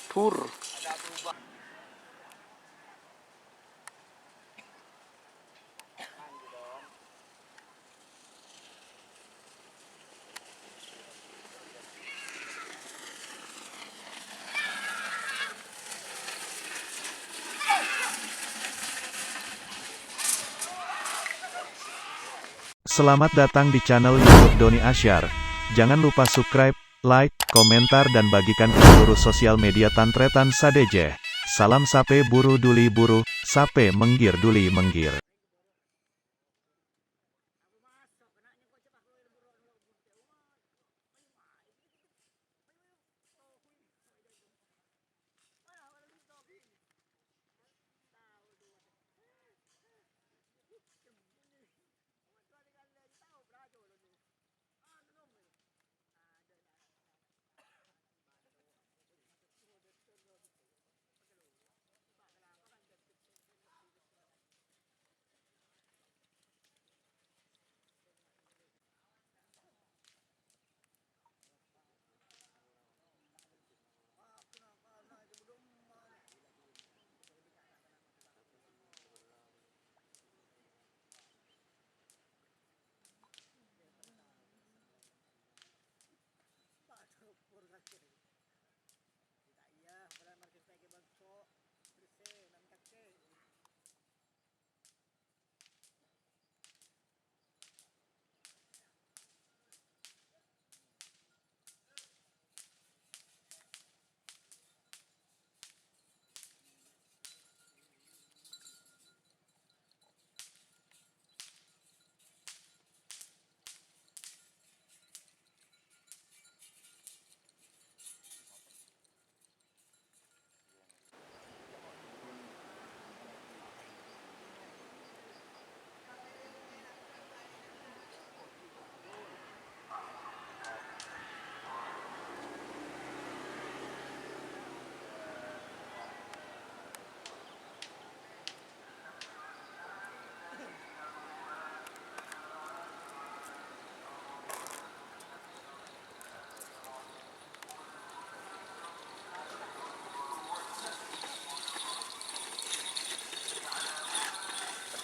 Tur. Selamat datang di channel YouTube Doni Asyar. Jangan lupa subscribe, like, komentar dan bagikan ke seluruh sosial media Tantretan Sadejeh. Salam sape buru duli buru, sape menggir duli menggir.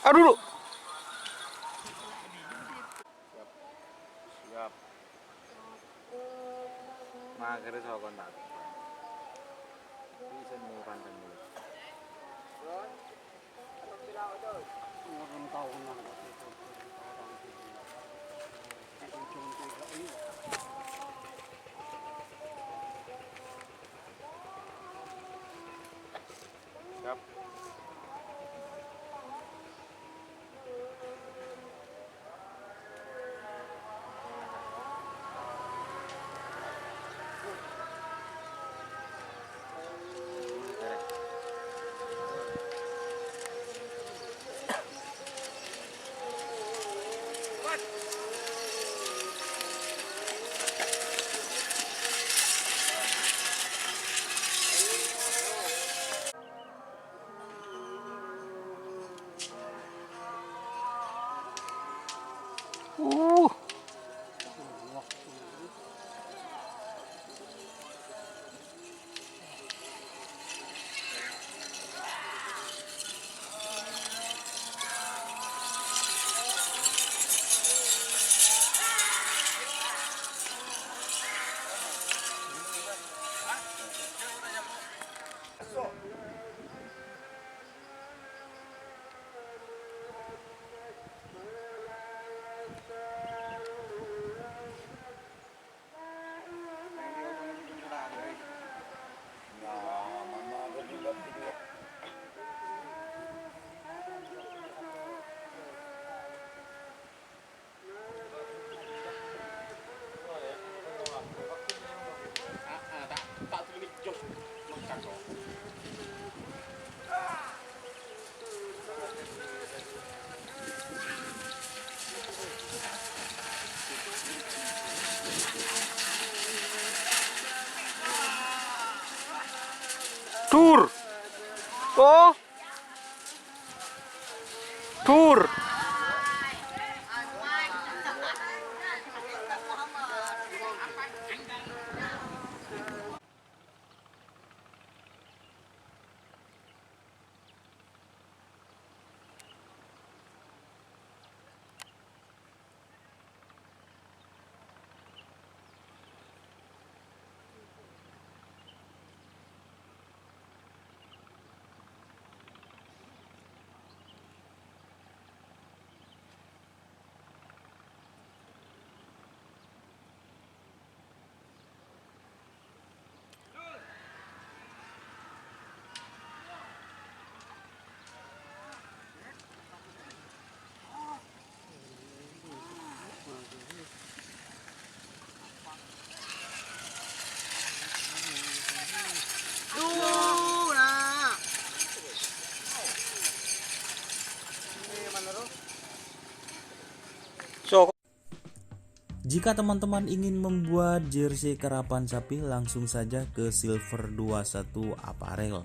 Aduh dulu. Siap. Mager so kontak. Bisa mau pantang dulu. Siap. Uh. Tur. Oh. Tur. Jika teman-teman ingin membuat jersey karapan sapi, langsung saja ke Silver 21 Apparel.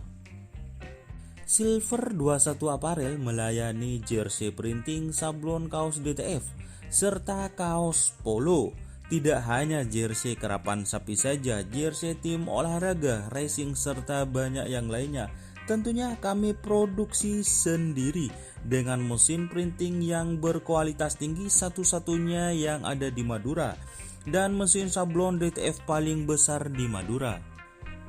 Silver 21 Apparel melayani jersey printing, sablon kaos DTF, serta kaos polo. Tidak hanya jersey karapan sapi saja, jersey tim olahraga, racing, serta banyak yang lainnya. Tentunya kami produksi sendiri dengan mesin printing yang berkualitas tinggi, satu-satunya yang ada di Madura, dan mesin sablon DTF paling besar di Madura.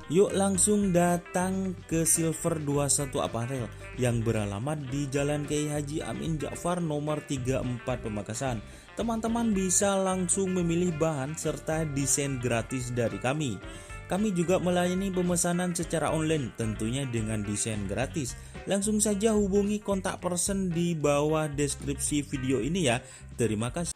Yuk langsung datang ke Silver 21 Apparel yang beralamat di Jalan Kiai Haji Amin Ja'far nomor 34 Pamekasan. Teman-teman bisa langsung memilih bahan serta desain gratis dari kami. Kami juga melayani pemesanan secara online, tentunya dengan desain gratis. Langsung saja hubungi kontak person di bawah deskripsi video ini ya. Terima kasih.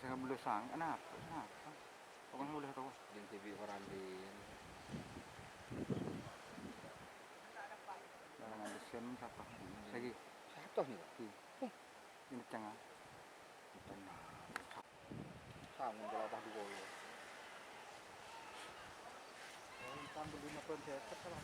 Saya boleh sang, kenapa? Pokoknya boleh tahu. Din TV orang di Jangan desain siapa? Lagi. satu nih. Ini cengah. Sama kalau apa dua ya. Tambah 5 pun saya tersalah.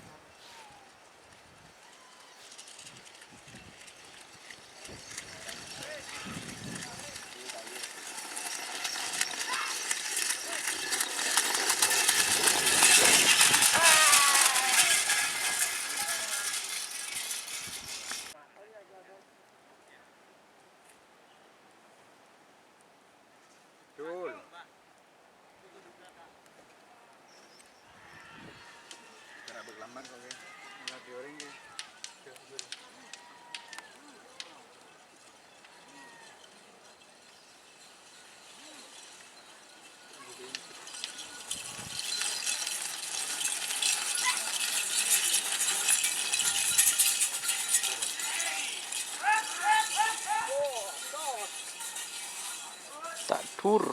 Betul. Cara berlambat kok ya. Enggak dioreng ya. Tak tur.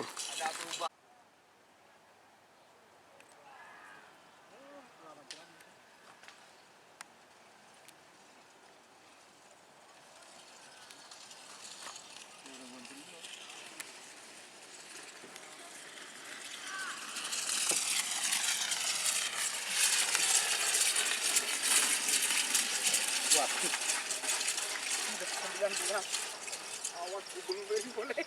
Wah. Udah 9 bulan. Awas hubung boleh.